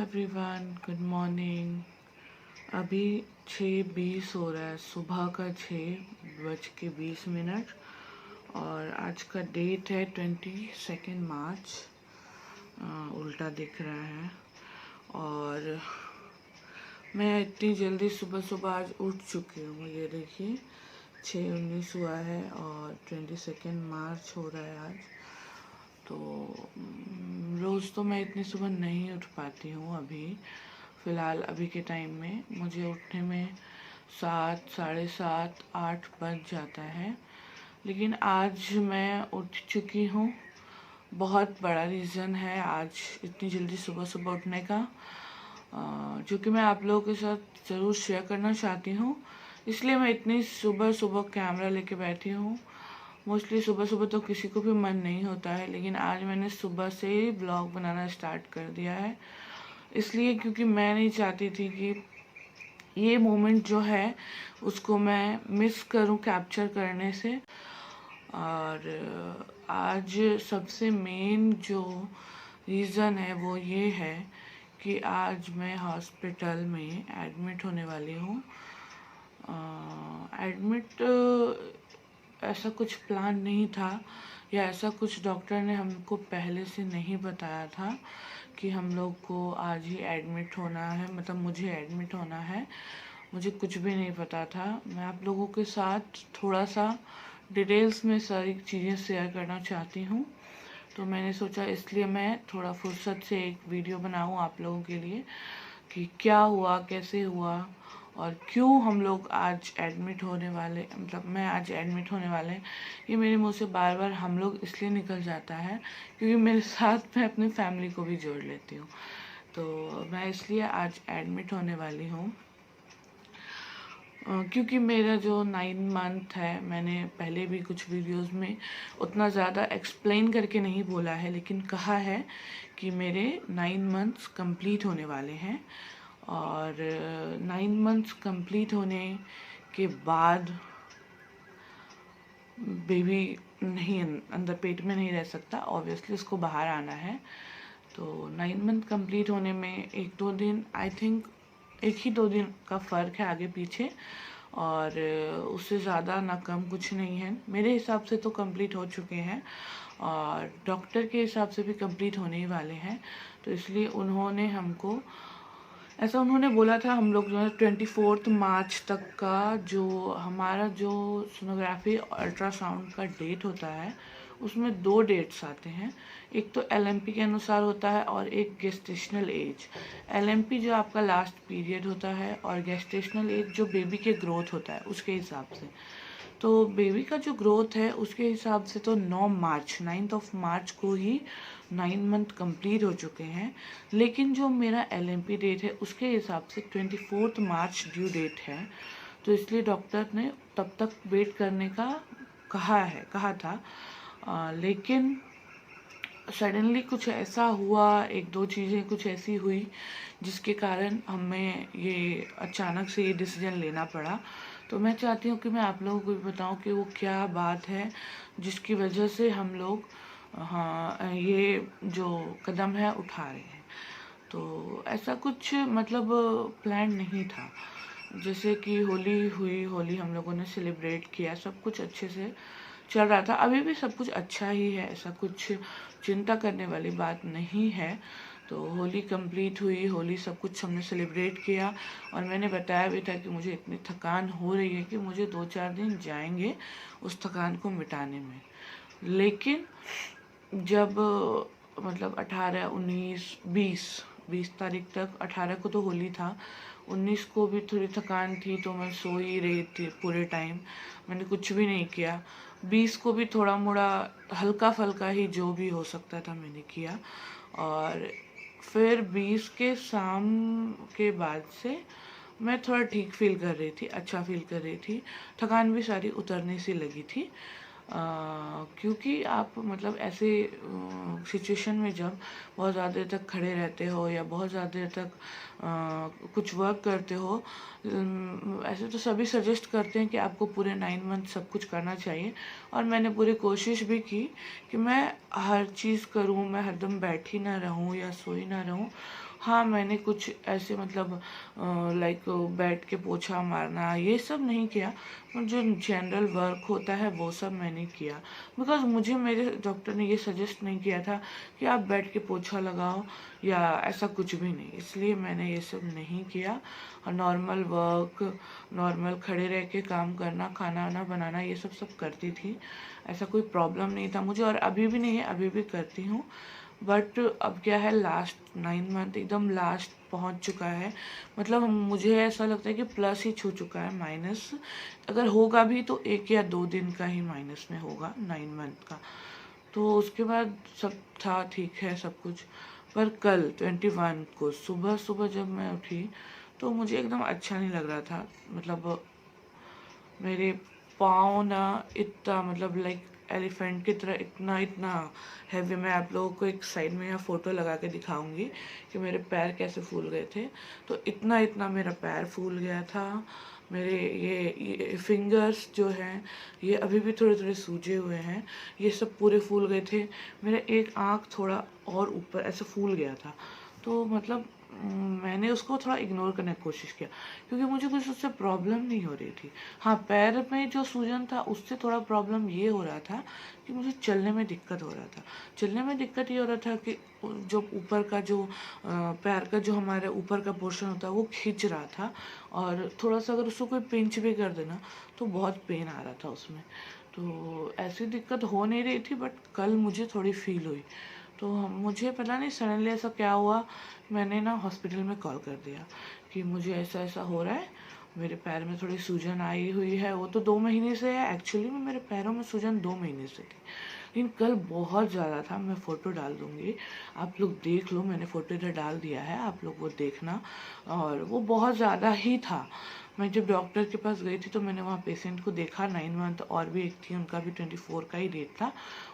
Everyone, good morning. अभी 6:20 हो रहा है, सुबह का 6:20 और आज का डेट है 22 मार्च। उल्टा दिख रहा है और मैं इतनी जल्दी सुबह सुबह आज उठ चुकी हूँ। ये देखिए 6:19 हुआ है और 22 मार्च हो रहा है आज। तो रोज़ तो मैं इतनी सुबह नहीं उठ पाती हूँ। अभी फ़िलहाल अभी के टाइम में मुझे उठने में 7, साढ़े 7, 8 बज जाता है, लेकिन आज मैं उठ चुकी हूँ। बहुत बड़ा रीज़न है आज इतनी जल्दी सुबह सुबह उठने का, जो कि मैं आप लोगों के साथ ज़रूर शेयर करना चाहती हूँ। इसलिए मैं इतनी सुबह सुबह कैमरा लेके बैठी हूँ। मोस्टली सुबह सुबह तो किसी को भी मन नहीं होता है, लेकिन आज मैंने सुबह से ही ब्लॉग बनाना स्टार्ट कर दिया है। इसलिए क्योंकि मैं नहीं चाहती थी कि ये मोमेंट जो है उसको मैं मिस करूं कैप्चर करने से। और आज सबसे मेन जो रीज़न है वो ये है कि आज मैं हॉस्पिटल में एडमिट होने वाली हूँ। एडमिट ऐसा कुछ प्लान नहीं था या ऐसा कुछ डॉक्टर ने हमको पहले से नहीं बताया था कि हम लोग को आज ही एडमिट होना है, मतलब मुझे एडमिट होना है। मुझे कुछ भी नहीं पता था। मैं आप लोगों के साथ थोड़ा सा डिटेल्स में सारी चीज़ें शेयर करना चाहती हूँ। तो मैंने सोचा इसलिए मैं थोड़ा फुर्सत से एक वीडियो बनाऊँ आप लोगों के लिए कि क्या हुआ, कैसे हुआ और क्यों हम लोग आज एडमिट होने वाले, मतलब मैं आज एडमिट होने वाले। ये मेरे मुंह से बार बार हम लोग इसलिए निकल जाता है क्योंकि मेरे साथ मैं अपनी फैमिली को भी जोड़ लेती हूँ। तो मैं इसलिए आज एडमिट होने वाली हूँ क्योंकि मेरा जो 9 मंथ है, मैंने पहले भी कुछ वीडियोस में उतना ज़्यादा एक्सप्लेन करके नहीं बोला है, लेकिन कहा है कि मेरे 9 मंथ्स कंप्लीट होने वाले हैं। और 9 मंथ्स कंप्लीट होने के बाद बेबी नहीं अंदर पेट में नहीं रह सकता, ऑब्वियसली उसको बाहर आना है। तो 9 मंथ कंप्लीट होने में 1-2 दिन, आई थिंक 1 ही 2 दिन का फ़र्क है आगे पीछे, और उससे ज़्यादा ना कम कुछ नहीं है। मेरे हिसाब से तो कंप्लीट हो चुके हैं और डॉक्टर के हिसाब से भी कंप्लीट होने ही वाले हैं। तो इसलिए उन्होंने हमको ऐसा उन्होंने बोला था, हम लोग जो है 24 मार्च तक का जो हमारा जो सोनोग्राफी अल्ट्रासाउंड का डेट होता है उसमें 2 डेट्स आते हैं। एक तो एलएमपी के अनुसार होता है और एक गेस्टेशनल एज। एलएमपी जो आपका लास्ट पीरियड होता है और गेस्टेशनल एज जो बेबी के ग्रोथ होता है उसके हिसाब से। तो बेबी का जो ग्रोथ है उसके हिसाब से तो 9 मार्च को ही 9 मंथ कंप्लीट हो चुके हैं, लेकिन जो मेरा एलएमपी डेट है उसके हिसाब से 24 मार्च ड्यू डेट है। तो इसलिए डॉक्टर ने तब तक वेट करने का कहा था। लेकिन सडनली कुछ ऐसा हुआ, 1-2 चीज़ें कुछ ऐसी हुई जिसके कारण हमें ये अचानक से ये डिसीजन लेना पड़ा। तो मैं चाहती हूँ कि मैं आप लोगों को भी बताऊँ कि वो क्या बात है जिसकी वजह से हम लोग ये जो कदम है उठा रहे हैं। तो ऐसा कुछ मतलब प्लान नहीं था। जैसे कि होली हुई, होली हम लोगों ने सेलिब्रेट किया, सब कुछ अच्छे से चल रहा था। अभी भी सब कुछ अच्छा ही है, ऐसा कुछ चिंता करने वाली बात नहीं है। तो होली कंप्लीट हुई, होली सब कुछ हमने सेलिब्रेट किया और मैंने बताया भी था कि मुझे इतनी थकान हो रही है कि मुझे 2-4 दिन जाएंगे उस थकान को मिटाने में। लेकिन जब मतलब 18, 19, 20 तारीख तक, 18 को तो होली था, 19 को भी थोड़ी थकान थी तो मैं सो ही रही थी पूरे टाइम, मैंने कुछ भी नहीं किया। 20 को भी थोड़ा मोड़ा हल्का फल्का ही जो भी हो सकता था मैंने किया। और फिर 20 के शाम के बाद से मैं थोड़ा ठीक फील कर रही थी, अच्छा फील कर रही थी, थकान भी सारी उतरने सी लगी थी। क्योंकि आप मतलब ऐसे सिचुएशन में जब बहुत ज़्यादा देर तक खड़े रहते हो या बहुत ज़्यादा देर तक कुछ वर्क करते हो, ऐसे तो सभी सजेस्ट करते हैं कि आपको पूरे 9 मंथ सब कुछ करना चाहिए, और मैंने पूरी कोशिश भी की कि मैं हर चीज़ करूं, मैं हरदम बैठी ना रहूं या सोई ना रहूं। हाँ, मैंने कुछ ऐसे मतलब लाइक बैठ के पोछा मारना ये सब नहीं किया, पर जो जनरल वर्क होता है वो सब मैंने किया। बिकॉज मुझे मेरे डॉक्टर ने ये सजेस्ट नहीं किया था कि आप बैठ के पोछा लगाओ या ऐसा कुछ भी नहीं, इसलिए मैंने ये सब नहीं किया। और नॉर्मल वर्क, नॉर्मल खड़े रह के काम करना, खाना वाना बनाना ये सब सब करती थी। ऐसा कोई प्रॉब्लम नहीं था मुझे, और अभी भी नहीं है, अभी भी करती हूँ। बट अब क्या है, लास्ट 9 मंथ एकदम लास्ट पहुंच चुका है। मतलब मुझे ऐसा लगता है कि प्लस ही छू चुका है, माइनस अगर होगा भी तो 1 या 2 दिन का ही माइनस में होगा 9 मंथ का। तो उसके बाद सब था ठीक है सब कुछ। पर कल 21 को सुबह सुबह जब मैं उठी तो मुझे एकदम अच्छा नहीं लग रहा था। मतलब मेरे पाँव ना इतना मतलब लाइक एलिफेंट की तरह इतना इतना हैवी। मैं आप लोगों को एक साइड में यहाँ फोटो लगा के दिखाऊंगी कि मेरे पैर कैसे फूल गए थे। तो इतना इतना मेरा पैर फूल गया था। मेरे ये फिंगर्स जो हैं ये अभी भी थोड़े थोड़े सूजे हुए हैं, ये सब पूरे फूल गए थे। मेरा एक आँख थोड़ा और ऊपर ऐसे फूल गया था। तो मतलब मैंने उसको थोड़ा इग्नोर करने की कोशिश किया, क्योंकि मुझे कुछ उससे प्रॉब्लम नहीं हो रही थी। हाँ, पैर में जो सूजन था उससे थोड़ा प्रॉब्लम ये हो रहा था कि मुझे चलने में दिक्कत हो रहा था। चलने में दिक्कत ये हो रहा था कि जो ऊपर का जो पैर का जो हमारे ऊपर का पोर्शन होता है वो खींच रहा था, और थोड़ा सा अगर उसको कोई पिंच भी कर देना तो बहुत पेन आ रहा था उसमें। तो ऐसी दिक्कत हो नहीं रही थी, बट कल मुझे थोड़ी फील हुई। तो मुझे पता नहीं सडनली ऐसा क्या हुआ, मैंने ना हॉस्पिटल में कॉल कर दिया कि मुझे ऐसा ऐसा हो रहा है, मेरे पैर में थोड़ी सूजन आई हुई है। वो तो 2 महीने से है, एक्चुअली में मेरे पैरों में सूजन 2 महीने से थी, लेकिन कल बहुत ज़्यादा था। मैं फ़ोटो डाल दूँगी, आप लोग देख लो, मैंने फ़ोटो इधर डाल दिया है, आप लोग वो देखना। और वो बहुत ज़्यादा ही था। मैं जब डॉक्टर के पास गई थी तो मैंने वहाँ पेशेंट को देखा, 9 मंथ और भी एक थी, उनका भी 24 का ही डेट था।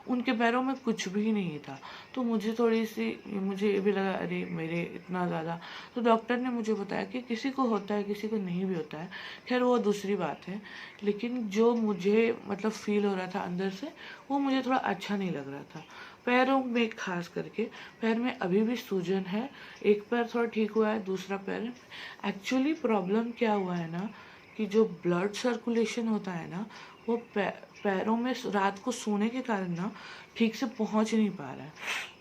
उनके पैरों में कुछ भी नहीं था। तो मुझे थोड़ी सी मुझे ये भी लगा, अरे मेरे इतना ज़्यादा। तो डॉक्टर ने मुझे बताया कि किसी को होता है, किसी को नहीं भी होता है, खैर वो दूसरी बात है। लेकिन जो मुझे मतलब फील हो रहा था अंदर से, वो मुझे थोड़ा अच्छा नहीं लग रहा था। पैरों में खास करके, पैर में अभी भी सूजन है। एक पैर थोड़ा ठीक हुआ है, दूसरा पैर एक्चुअली प्रॉब्लम क्या हुआ है ना, कि जो ब्लड सर्कुलेशन होता है ना वो पैरों में रात को सोने के कारण ना ठीक से पहुंच नहीं पा रहा है।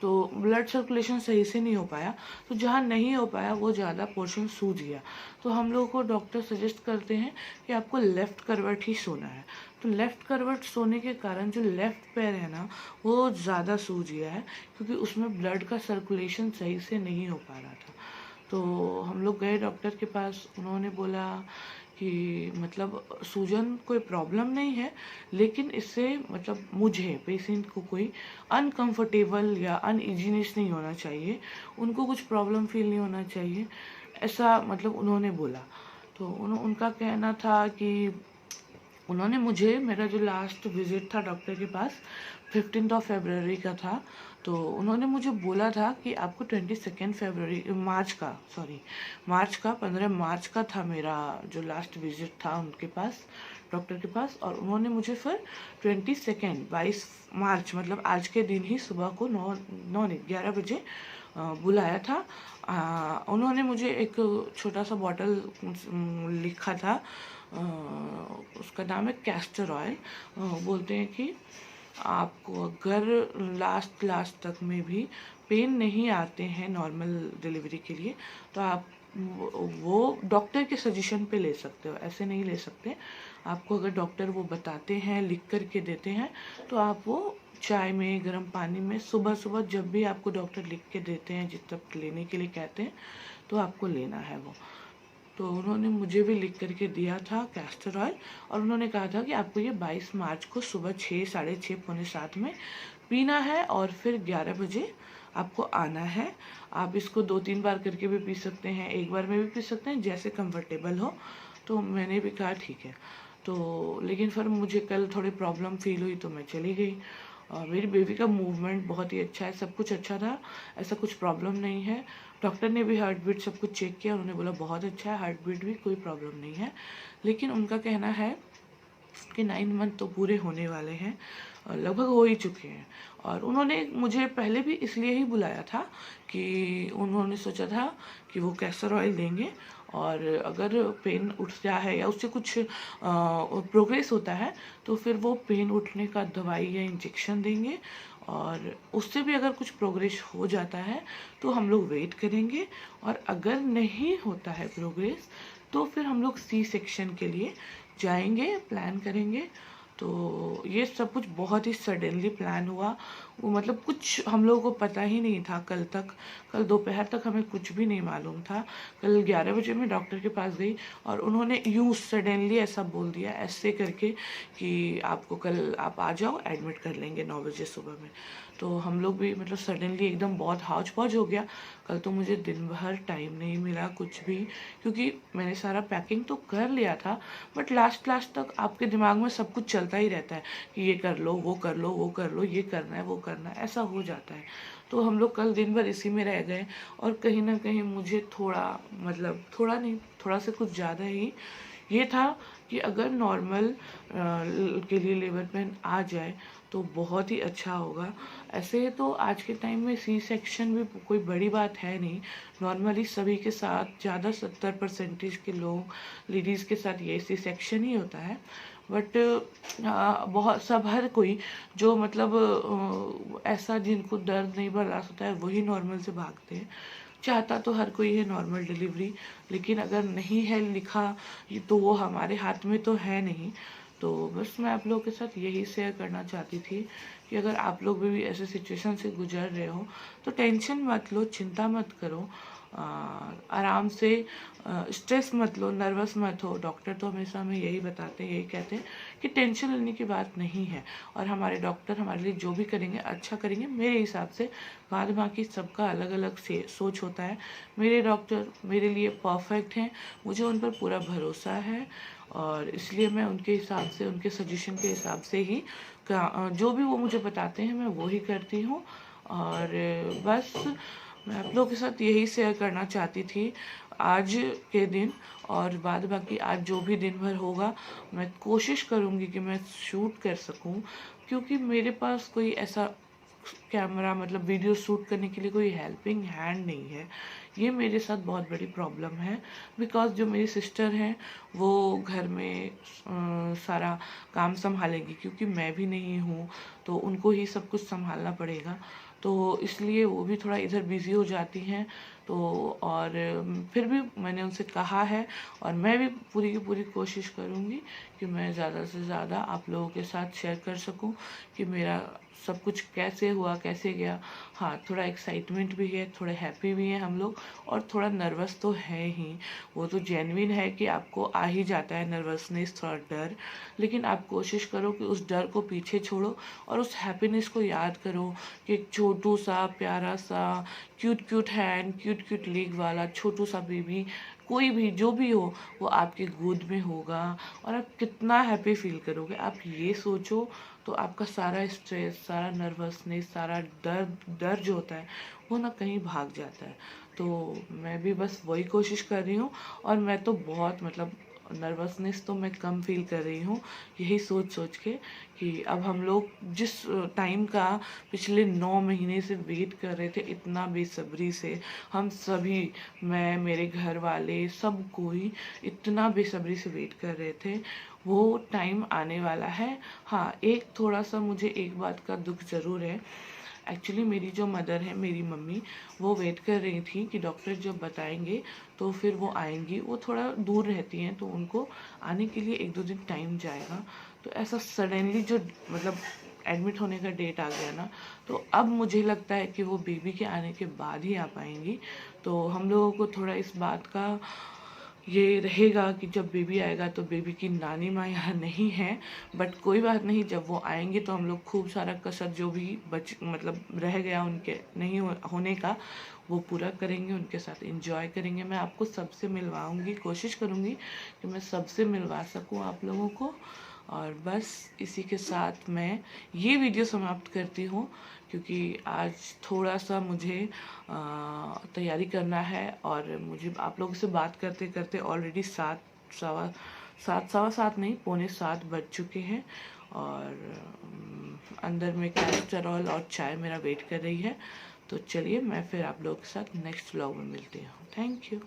तो ब्लड सर्कुलेशन सही से नहीं हो पाया, तो जहाँ नहीं हो पाया वो ज़्यादा पोर्शन सूज गया। तो हम लोगों को डॉक्टर सजेस्ट करते हैं कि आपको लेफ़्ट करवट ही सोना है। तो लेफ़्ट करवट सोने के कारण जो लेफ़्ट पैर है ना वो ज़्यादा सूज गया है, क्योंकि उसमें ब्लड का सर्कुलेशन सही से नहीं हो पा रहा था। तो हम लोग गए डॉक्टर के पास, उन्होंने बोला कि मतलब सूजन कोई प्रॉब्लम नहीं है, लेकिन इससे मतलब मुझे पेशेंट को कोई अनकंफर्टेबल या अनइजीनेस नहीं होना चाहिए, उनको कुछ प्रॉब्लम फील नहीं होना चाहिए, ऐसा मतलब उन्होंने बोला। तो उनका कहना था कि उन्होंने मुझे, मेरा जो लास्ट विजिट था डॉक्टर के पास 15 फरवरी का था, तो उन्होंने मुझे बोला था कि आपको 22 फरवरी मार्च का, सॉरी मार्च का 15 मार्च का था मेरा जो लास्ट विजिट था उनके पास, डॉक्टर के पास। और उन्होंने मुझे फिर 22 मार्च मतलब आज के दिन ही सुबह को 11 बजे बुलाया था। उन्होंने मुझे एक छोटा सा बॉटल लिखा था, उसका नाम है कैस्टर ऑयल। बोलते हैं कि आपको अगर लास्ट तक में भी पेन नहीं आते हैं नॉर्मल डिलीवरी के लिए, तो आप वो डॉक्टर के सजेशन पे ले सकते हो, ऐसे नहीं ले सकते। आपको अगर डॉक्टर वो बताते हैं, लिख कर के देते हैं, तो आप वो चाय में, गर्म पानी में सुबह सुबह जब भी आपको डॉक्टर लिख के देते हैं, जिस तक लेने के लिए कहते हैं, तो आपको लेना है वो। तो उन्होंने मुझे भी लिख करके दिया था कैस्टर ऑयल, और उन्होंने कहा था कि आपको ये 22 मार्च को सुबह 6, 6:30, पौने 7 में पीना है, और फिर 11 बजे आपको आना है। आप इसको 2-3 बार करके भी पी सकते हैं, एक बार में भी पी सकते हैं, जैसे कंफर्टेबल हो। तो मैंने भी कहा ठीक है। तो लेकिन फिर मुझे कल थोड़ी प्रॉब्लम फील हुई तो मैं चली गई, मेरी बेबी का मूवमेंट बहुत ही अच्छा है, सब कुछ अच्छा था, ऐसा कुछ प्रॉब्लम नहीं है। डॉक्टर ने भी हार्ट बीट सब कुछ चेक किया, उन्होंने बोला बहुत अच्छा है, हार्ट बीट भी कोई प्रॉब्लम नहीं है। लेकिन उनका कहना है कि 9 मंथ तो पूरे होने वाले हैं, लगभग हो ही चुके हैं। और उन्होंने मुझे पहले भी इसलिए ही बुलाया था कि उन्होंने सोचा था कि वो कैस्टर ऑयल देंगे, और अगर पेन उठता है या उससे कुछ प्रोग्रेस होता है तो फिर वो पेन उठने का दवाई या इंजेक्शन देंगे, और उससे भी अगर कुछ प्रोग्रेस हो जाता है तो हम लोग वेट करेंगे, और अगर नहीं होता है प्रोग्रेस तो फिर हम लोग सी सेक्शन के लिए जाएंगे, प्लान करेंगे। तो ये सब कुछ बहुत ही सडनली प्लान हुआ। वो मतलब कुछ हम लोगों को पता ही नहीं था कल तक। कल दोपहर तक हमें कुछ भी नहीं मालूम था। कल 11 बजे मैं डॉक्टर के पास गई और उन्होंने यूँ सडनली ऐसा बोल दिया ऐसे करके कि आपको कल आप आ जाओ, एडमिट कर लेंगे 9 बजे सुबह में। तो हम लोग भी मतलब सडनली एकदम बहुत हौच पौच हो गया। कल तो मुझे दिन भर टाइम नहीं मिला कुछ भी, क्योंकि मैंने सारा पैकिंग तो कर लिया था, बट लास्ट लास्ट तक आपके दिमाग में सब कुछ चलता ही रहता है कि ये कर लो, वो कर लो, वो कर लो, ये करना है, वो करना है, ऐसा हो जाता है। तो हम लोग कल दिन भर इसी में रह गए, और कहीं ना कहीं मुझे थोड़ा मतलब थोड़ा नहीं, थोड़ा से कुछ ज़्यादा ही ये था कि अगर नॉर्मल के लिए लेबर पेन आ जाए तो बहुत ही अच्छा होगा। ऐसे तो आज के टाइम में सी सेक्शन भी कोई बड़ी बात है नहीं, नॉर्मली सभी के साथ ज़्यादा 70% के लोग लेडीज़ के साथ ये सी सेक्शन ही होता है। बट बहुत सब हर कोई जो मतलब ऐसा जिनको दर्द नहीं बर्दाश्त होता है वही नॉर्मल से भागते हैं। चाहता तो हर कोई है नॉर्मल डिलीवरी, लेकिन अगर नहीं है लिखा तो वो हमारे हाथ में तो है नहीं। तो बस मैं आप लोगों के साथ यही शेयर करना चाहती थी कि अगर आप लोग भी ऐसे सिचुएशन से गुजर रहे हो तो टेंशन मत लो, चिंता मत करो, आराम से, स्ट्रेस मत लो, नर्वस मत हो। डॉक्टर तो हमेशा हमें यही बताते हैं, यही कहते हैं कि टेंशन लेने की बात नहीं है, और हमारे डॉक्टर हमारे लिए जो भी करेंगे अच्छा करेंगे मेरे हिसाब से। बाद बाकी सबका अलग अलग से सोच होता है। मेरे डॉक्टर मेरे लिए परफेक्ट हैं, मुझे उन पर पूरा भरोसा है, और इसलिए मैं उनके हिसाब से, उनके सजेशन के हिसाब से ही जो भी वो मुझे बताते हैं मैं वो ही करती हूँ। और बस मैं आप लोगों के साथ यही शेयर करना चाहती थी आज के दिन, और बाद बाकी आज जो भी दिन भर होगा मैं कोशिश करूँगी कि मैं शूट कर सकूँ, क्योंकि मेरे पास कोई ऐसा कैमरा मतलब वीडियो शूट करने के लिए कोई हेल्पिंग हैंड नहीं है। ये मेरे साथ बहुत बड़ी प्रॉब्लम है, बिकॉज जो मेरी सिस्टर हैं वो घर में सारा काम संभालेगी, क्योंकि मैं भी नहीं हूँ तो उनको ही सब कुछ संभालना पड़ेगा। तो इसलिए वो भी थोड़ा इधर बिज़ी हो जाती हैं। तो और फिर भी मैंने उनसे कहा है, और मैं भी पूरी की पूरी कोशिश करूँगी कि मैं ज़्यादा से ज़्यादा आप लोगों के साथ शेयर कर सकूँ कि मेरा सब कुछ कैसे हुआ, कैसे गया। हाँ, थोड़ा एक्साइटमेंट भी है, थोड़े हैप्पी भी हैं हम लोग, और थोड़ा नर्वस तो है ही। वो तो जेन्युइन है कि आपको आ ही जाता है नर्वसनेस, थोड़ा डर, लेकिन आप कोशिश करो कि उस डर को पीछे छोड़ो और उस हैप्पीनेस को याद करो कि एक छोटू सा प्यारा सा cute cute hand, cute cute leg वाला छोटू सा बेबी, कोई भी जो भी हो वो आपके गोद में होगा, और आप कितना हैप्पी फील करोगे। आप ये सोचो तो आपका सारा स्ट्रेस, सारा नर्वसनेस, सारा डर जो होता है वो ना कहीं भाग जाता है। तो मैं भी बस वही कोशिश कर रही हूँ, और मैं तो बहुत मतलब नर्वसनेस तो मैं कम फील कर रही हूँ, यही सोच सोच के कि अब हम लोग जिस टाइम का पिछले 9 महीने से वेट कर रहे थे इतना बेसब्री से, हम सभी, मैं, मेरे घर वाले, सब कोई इतना बेसब्री से वेट कर रहे थे, वो टाइम आने वाला है। हाँ, एक थोड़ा सा मुझे एक बात का दुख ज़रूर है। एक्चुअली मेरी जो मदर है, मेरी मम्मी, वो वेट कर रही थी कि डॉक्टर जब बताएंगे तो फिर वो आएंगी। वो थोड़ा दूर रहती हैं तो उनको आने के लिए 1-2 दिन टाइम जाएगा। तो ऐसा सडनली जो मतलब एडमिट होने का डेट आ गया ना, तो अब मुझे लगता है कि वो बेबी के आने के बाद ही आ पाएंगी। तो हम लोगों को थोड़ा इस बात का ये रहेगा कि जब बेबी आएगा तो बेबी की नानी माँ यहाँ नहीं है, बट कोई बात नहीं, जब वो आएंगे तो हम लोग खूब सारा कसर जो भी बच मतलब रह गया उनके नहीं होने का वो पूरा करेंगे, उनके साथ एंजॉय करेंगे। मैं आपको सबसे मिलवाऊंगी, कोशिश करूंगी कि मैं सबसे मिलवा सकूं आप लोगों को। और बस इसी के साथ मैं ये वीडियो समाप्त करती हूँ, क्योंकि आज थोड़ा सा मुझे तैयारी करना है और मुझे आप लोगों से बात करते करते ऑलरेडी सवा सात नहीं, 6:45 बज चुके हैं। और अंदर में कैस्ट्रॉल और चाय मेरा वेट कर रही है। तो चलिए मैं फिर आप लोगों के साथ नेक्स्ट व्लॉग में मिलती हूँ। Thank you.